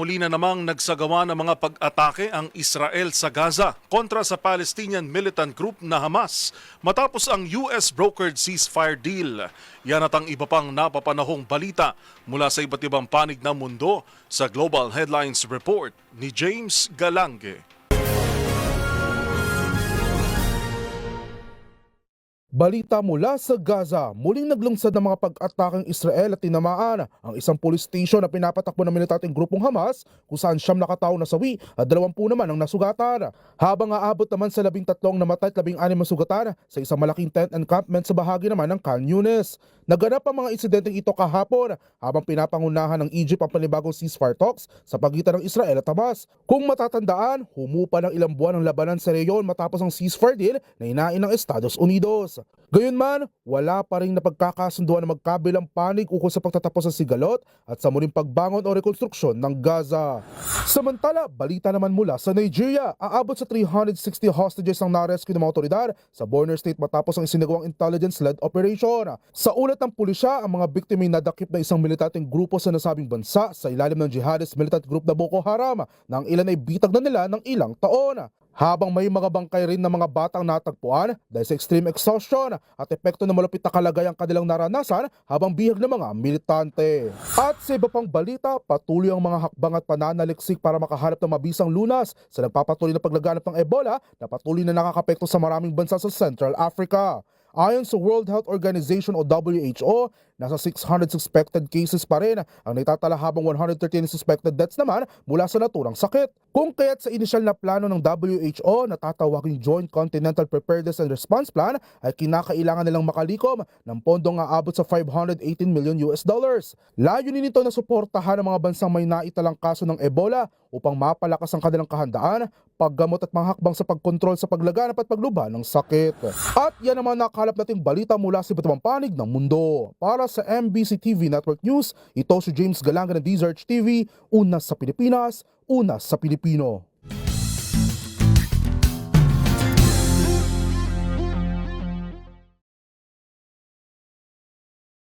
muli na namang nagsagawa ng mga pag-atake ang Israel sa Gaza kontra sa Palestinian militant group na Hamas matapos ang US brokered ceasefire deal. Yan at ang iba pang napapanahong balita mula sa iba't ibang panig ng mundo sa Global Headlines Report ni James Galange. Balita mula sa Gaza, muling naglungsad ng mga pag-atakang Israel at tinamaan ang isang police station na pinapatakbo ng militanteng grupong Hamas kung saan 9 na katao nasawi at 20 naman ang nasugatan. Habang aabot naman sa 13 namatay at 16 masugatan sa isang malaking tent encampment sa bahagi naman ng Khan Yunis. Naganap ang mga insidenteng ito kahapon habang pinapangunahan ng Egypt ang panibagong ceasefire talks sa pagitan ng Israel at Hamas. Kung matatandaan, humupa ng ilang buwan ang labanan sa reyon matapos ang ceasefire deal na inain ng Estados Unidos. Gayunman, wala pa ring napagkakasunduan ng magkabilang panig ukol sa pagtatapos sa sigalot at sa muling pagbangon o rekonstruksyon ng Gaza. Samantala, balita naman mula sa Nigeria, aabot sa 360 hostages ang narescue ng mga otoridad sa Borno State matapos ang isinagawang intelligence-led operation. Sa ulat ng pulisya, ang mga biktima ay nadakip na isang militanteng grupo sa nasabing bansa sa ilalim ng jihadist militant group na Boko Haram na ang ilan ay bitag na nila ng ilang taon. Habang may mga bangkay rin ng mga batang natagpuan dahil sa extreme exhaustion at epekto ng malupit na kalagayang kanilang naranasan habang bihag ng mga militante. At sa iba pang balita, patuloy ang mga hakbang at pananaliksik para makahanap ng mabisang lunas sa nagpapatuloy na paglaganap ng Ebola na patuloy na nakakapekto sa maraming bansa sa Central Africa. Ayon sa World Health Organization o WHO, nasa 600 suspected cases pa rin ang naitatala habang 113 suspected deaths naman mula sa naturang sakit. Kung kaya't sa inisyal na plano ng WHO na tatawaging Joint Continental Preparedness and Response Plan ay kinakailangan nilang makalikom ng pondong aabot sa $518 million. Layunin nito na suportahan ang mga bansang may naitalang kaso ng Ebola upang mapalakas ang kanilang kahandaan, paggamot at mga hakbang sa pagkontrol sa paglaganap at pagluba ng sakit. At yan naman nakalap nating balita mula sa iba't ibang panig ng mundo. Para sa MBC TV Network News, ito si James Galanga ng DZRH TV, una sa Pilipinas, una sa Pilipino.